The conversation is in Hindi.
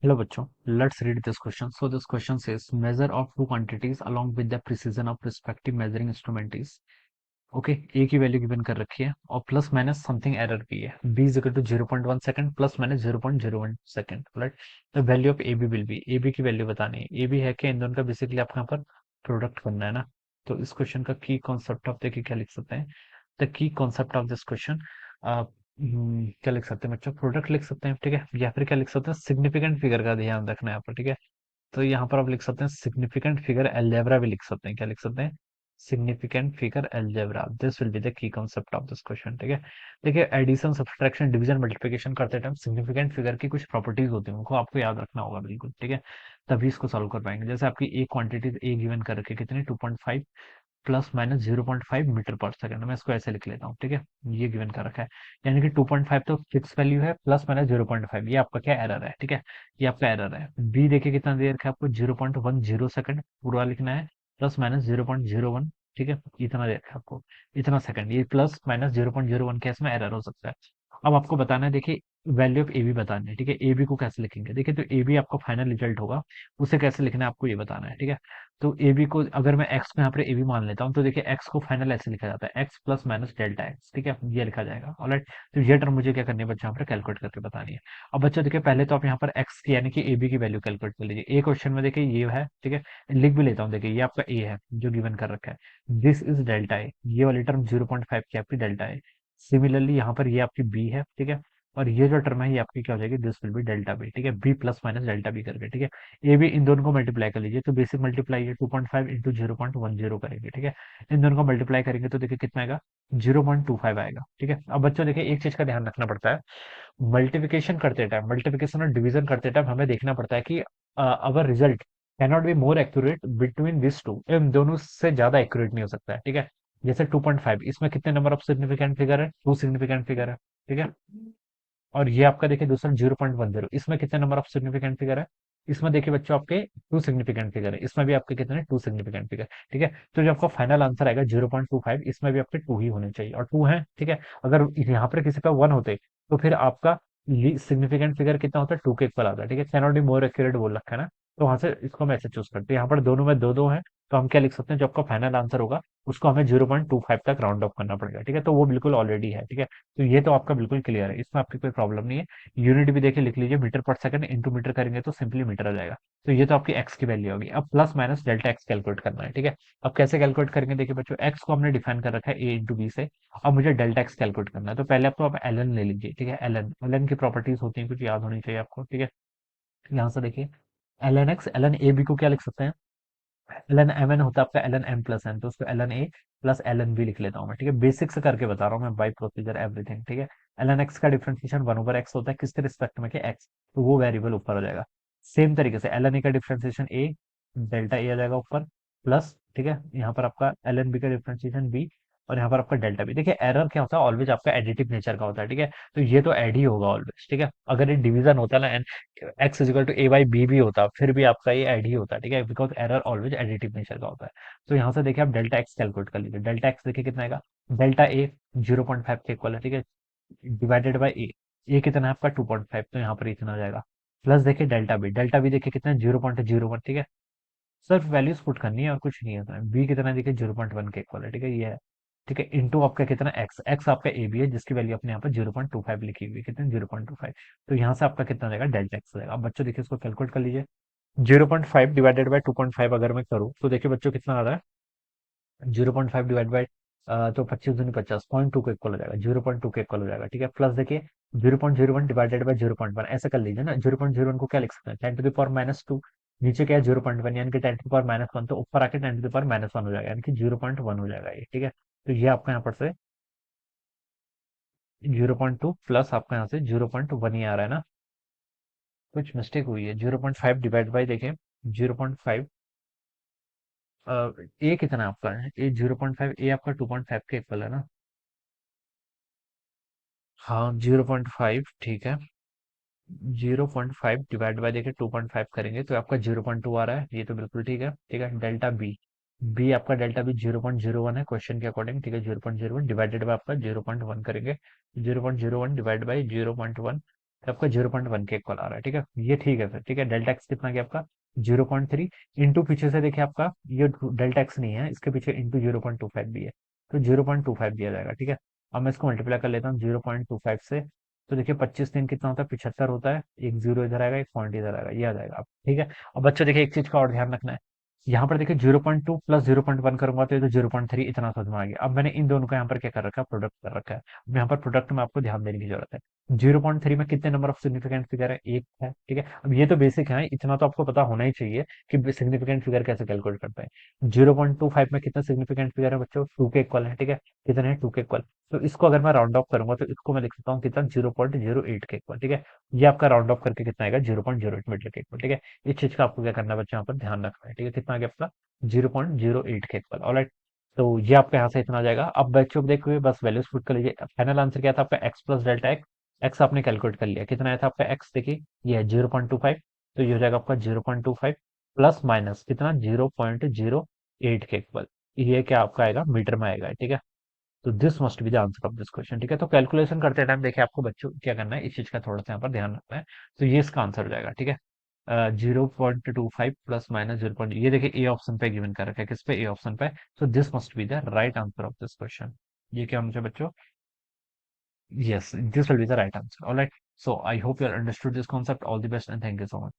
Hello बच्चों, let's read this question. So this question says measure of two quantities along with the precision of respective measuring instrument is okay a की वैल्यू गिवन कर रखी है और प्लस माइनस समथिंग एरर भी है B is equal to 0.1 second plus minus 0.01 second right. The value of A B will be A B की वैल्यू बतानी है। ए बी है कि इन दोनों का बेसिकली आपको यहाँ पर प्रोडक्ट करना है ना। तो इस क्वेश्चन का की कॉन्सेप्ट ऑफ देखिए क्या लिख सकते हैं। The key concept of this question क्या लिख सकते हैं बच्चों, प्रोडक्ट लिख सकते हैं, ठीक है, या फिर क्या लिख सकते हैं, सिग्निफिकेंट फिगर का ध्यान रखना है यहाँ पर, ठीक है। तो यहाँ पर आप लिख सकते हैं सिग्निफिकेंट फिगर अलजेब्रा भी लिख सकते हैं। क्या लिख सकते हैं, significant figure algebra. This will be the key concept of this question, ठीक है। देखिए एडिशन सब्सट्रैक्शन डिवीजन मल्टीप्लिकेशन करते टाइम सिग्निफिकेंट फिगर की कुछ प्रॉपर्टीज होती हैं, उनको आपको याद रखना होगा बिल्कुल, ठीक है। तभी इसको सॉल्व कर पाएंगे। जैसे आपकी एक क्वांटिटी ए गिवन कर रखी है कितनी, 2.5 प्लस माइनस 0.5 मीटर पर सेकंड। मैं इसको ऐसे लिख लेता हूँ, ठीक है। ये गिवन कर रखा है, यानी कि 2.5 तो फिक्स वैल्यू है, प्लस माइनस 0.5 ये आपका क्या एरर है, ठीक है। ये आपका एरर है। बी देखिए कितना देर का, आपको 0.10 सेकंड पूरा लिखना है, प्लस माइनस 0.01, ठीक है। इतना देर का आपको, इतना सेकंड, ये प्लस माइनस 0.01 के इसमें एरर हो सकता है। अब आपको बताना है, देखिए वैल्यू ऑफ ए बी बतानी है, ठीक है। ए बी को कैसे लिखेंगे, देखिए तो ए बी आपका फाइनल रिजल्ट होगा, उसे कैसे लिखना है आपको ये बताना है, ठीक है। तो ए बी को अगर मैं एक्स को यहाँ पर ए बी मान लेता हूँ तो देखिए एक्स को फाइनल ऐसे लिखा जाता है, x plus minus delta x, ठीक है, ये लिखा जाएगा, ऑलराइट। तो ये टर्म मुझे क्या करनी है बच्चों, यहाँ पर कैलकुलेट करके बतानी है। अब बच्चों देखिए पहले तो आप यहाँ पर एक्स की यानी कि ए बी की वैल्यू कैलकुलेट कर लीजिए। ए क्वेश्चन में देखिए ये है, ठीक है, लिख भी लेता हूँ। देखिए ये आपका ए है जो गिवन कर रखा है, दिस इज डेल्टा ए, ये वाली टर्म 0.5 की आपकी डेल्टा ए। सिमिलरली यहाँ पर ये आपकी बी है, ठीक है, और ये जो टर्म है ये आपकी क्या हो जाएगी, this will be delta B, ठीक है, B plus minus delta B करके, ठीक है। ए बी इन दोनों को मल्टीप्लाई कर लीजिए, तो बेसिक मल्टीप्लाई है 2.5 इंटू 0.10 करेंगे, ठीक है। इन दोनों को मल्टीप्लाई करेंगे तो देखिए कितना आएगा, 0.25 आएगा, ठीक है। अब बच्चों देखिए एक चीज का ध्यान रखना पड़ता है, मल्टीप्लिकेशन करते टाइम, मल्टीप्लिकेशन और डिवीजन करते टाइम हमें देखना पड़ता है कि our result cannot be more accurate between this two, इन दोनों से ज्यादा एक्यूरेट नहीं हो सकता है, ठीक है। जैसे 2.5 इसमें कितने नंबर ऑफ सिग्निफिकेंट फिगर है, टू सिग्निफिकेंट फिगर है, ठीक है। और ये आपका देखिए दूसरा 0.10 इसमें कितने नंबर ऑफ सिग्निफिकेंट फिगर है, इसमें देखिए बच्चों आपके टू सिग्निफिकेंट फिगर है, इसमें भी आपके कितने टू सिग्निफिकेंट फिगर, ठीक है। तो जो आपका फाइनल आंसर आएगा 0.25, इसमें भी आपके टू ही होने चाहिए और टू है, ठीक है। अगर यहाँ पर किसी का वन होते तो फिर आपका सिग्निफिकेंट फिगर कितना होता है, टू के इक्वल आता है, ठीक है। कैनॉट बी मोर एक्यूरेट बोल रखा है ना, तो वहां से इसको मैं ऐसे चूज करते हैं। यहाँ पर दोनों में दो दो है, तो हम क्या लिख सकते हैं, जो आपका फाइनल आंसर होगा उसको हमें 0.25 तक राउंड ऑफ करना पड़ेगा, ठीक है। तो वो बिल्कुल ऑलरेडी है, ठीक है। तो ये तो आपका बिल्कुल क्लियर है, इसमें आपकी कोई प्रॉब्लम नहीं है। यूनिट भी देखिए लिख लीजिए, मीटर पर सेकंड इंटू मीटर करेंगे तो सिंपली मीटर आ जाएगा। तो ये तो आपकी एक्स की वैल्यू होगी। अब plus minus delta x calculate करना है, ठीक है। अब कैसे कैलकुलेट करेंगे, देखिए बच्चों एक्स को हमने डिफाइन कर रखा है ए इंटू बी से। अब मुझे डेल्टा एक्स कैलकुलेट करना है, तो पहले आप तो आप एल एन ले लीजिए, ठीक है। एल एन, एल एन की प्रॉपर्टीज होती है कुछ याद होनी चाहिए आपको, ठीक है। यहाँ से देखिए L N X, L N A B को क्या लिख सकते हैं, एल एन एम एन होता है आपका L N M plus N, तो उसको L N A plus L N B लिख लेता हूँ मैं, ठीक है। बेसिक से करके बता रहा हूँ मैं, बाई प्रोसीजर एवरीथिंग, ठीक है। एल एन एक्स का डिफरेंशिएशन वन ओवर एक्स होता है, किसके रिस्पेक्ट में, कि एक्स, तो वो वेरिएबल ऊपर हो जाएगा। सेम तरीके से एल एन ए का डिफरेंशिएशन ए, डेल्टा ए आ जाएगा ऊपर, प्लस, ठीक है, यहाँ पर आपका एल एन बी का डिफरेंशिएशन बी, और यहाँ पर आपका डेल्टा बी। देखिए एरर क्या होता है, ऑलवेज आपका एडिटिव नेचर का होता है, ठीक है। तो ये तो एड ही होगा ऑलवेज, ठीक है। अगर ये डिवीजन होता है ना, X is equal to A by B भी होता फिर भी आपका ये ऐड ही होता, ठीक है, because error always additive nature का होता है। तो यहाँ से देखिए आप डेल्टा एक्स कैलकुलेट कर लीजिए। डेल्टा एक्स देखिए कितना आएगा, डेल्टा ए 0.5 के इक्वल है, ठीक है, डिवाइडेड बाई ए कितना है आपका 2.5, तो यहाँ पर इतना हो जाएगा। प्लस देखिए डेल्टा बी, डेल्टा बी देखिए कितना है 0.01, ठीक है। सिर्फ वैल्यूज पुट करनी है और कुछ नहीं है। बी कितना है देखिए 0.1 के इक्वल है, ठीक है, ये है, ठीक है। इंटू आपका कितना एक्स, एक्स आपका ए बी है जिसकी वैल्यू अपने यहाँ पर 0.25 लिखी हुई है, कितने 0.25। तो यहाँ से आपका कितना जाएगा, डेल्टा एक्स जाएगा। अब बच्चों देखिए इसको कैलकुलेट कर लीजिए। 0.5 डिवाइडेड बाई 2.5 अगर मैं करूँ तो देखिए बच्चों कितना आ रहा है, 0.5 डिवाइड बाई तो 25 दूनी 50, 0.2 के इक्वल हो जाएगा, 0.2 के इक्वल हो जाएगा, ठीक है। प्लस देखिए 0.01 डिवाइडेड बाई 0.1 ऐसा कर लीजिए ना। 0.01 को क्या लिख सकते हैं, 10 टू द पावर -2, नीचे क्या है 0.1 यानी कि 10 टू द पावर -1, तो ऊपर आके 10 टू द पावर -1 हो जाएगा, यानी कि 0.1 हो जाएगा ये, ठीक है। तो ये आपका यहाँ पर से 0.2 प्लस आपका यहाँ से 0.1 ही आ रहा है ना, कुछ मिस्टेक हुई है। 0.5 डिवाइड बाई देखिए 0.5, ए कितना आपका है, ए 0.5, ए आपका 2.5 के इक्वल है ना। हाँ 0.5, ठीक है। 0.5 डिवाइड बाय देखिए 2.5 करेंगे तो आपका 0.2 आ रहा है, ये तो बिल्कुल ठीक है, ठीक है। डेल्टा बी, बी आपका डेल्टा बी 0.01 है क्वेश्चन के अकॉर्डिंग, ठीक है। 0.01 डिवाइडेड बाय आपका 0.1 करेंगे, 0.01 डिवाइड बाई 0.1, तो आपका 0.1 के इक्वल आ रहा है, ठीक है, ये ठीक है फिर, ठीक है। डेल्टा एक्स कितना गया आपका 0.3 इंटू, पीछे से देखिए आपका ये डेल्टा एक्स नहीं है, इसके पीछे इंटू 0.25 भी है, तो 0.25 दिया जाएगा, ठीक है। अब मैं इसको मल्टीप्लाई कर लेता हूँ 0.25 से, तो देखिए 25 3 कितना होता है 75 होता है, एक जीरो इधर आएगा, एक पॉइंट इधर आएगा, ये आ जाएगा आप, ठीक है। अब बच्चों देखिए एक चीज का और ध्यान रखना है, यहाँ पर देखिए 0.2 प्लस 0.1 करूंगा तो ये तो 0.3 इतना समझ में आ गया। अब मैंने इन दोनों का यहाँ पर क्या कर रखा है, प्रोडक्ट कर रखा है। अब यहाँ पर प्रोडक्ट में आपको ध्यान देने की जरूरत है। 0.3 में कितने नंबर ऑफ सिग्निफिकेंट फिगर है, एक है, ठीक है। अब ये तो बेसिक है, इतना तो आपको पता होना ही चाहिए कि सिग्निफिकेंट फिगर कैसे कैलकुलेट करते हैं। 0.25 में कितना सिग्निफिकेंट फिगर है बच्चों, 2 के इक्वल है, ठीक है। कितने हैं, 2 के इक्वल। तो इसको अगर मैं राउंड ऑफ करूंगा तो इसको मैं लिख सकता हूँ कितना, 0.08 के इक्वल, ठीक है। ये आपका राउंड ऑफ करके कितना आएगा, 0.08 मीटर के इक्वल, ठीक है। इस चीज का आपको क्या करना है बच्चों, यहाँ पर ध्यान रखना है, ठीक है। कितना आ गया आपका 0.08 के इक्वल, ऑलराइट। तो ये आपका यहाँ से इतना आ जाएगा। अब बच्चों देखिए बस वैल्यूज पुट कर लीजिए। फाइनल आंसर क्या था आपका, x plus delta x. X आपने कैलकुलेट कर लिया, कितना आया था आपका एक्स, देखिए ये है 0.25, तो ये हो जाएगा आपका 0.25 प्लस माइनस कितना 0.08 के इक्वल। ये क्या आपका आएगा, मीटर में आएगा, ठीक है। तो this must be the answer of this question, ठीक है। तो कैलकुलेशन करते टाइम देखिए आपको बच्चों क्या करना है, इस चीज का थोड़ा सा यहाँ पर ध्यान रखना है। तो ये इसका आंसर हो जाएगा, ठीक है। 0.25 प्लस माइनस 0. ये देखिए ए ऑप्शन पे गिवन कर रखा है, किस पे, ए ऑप्शन पे। So this must be the right answer of this question. ये क्या मुझे बच्चों, yes, this will be the right answer, all right। So I hope you understood this concept. All the best and thank you so much.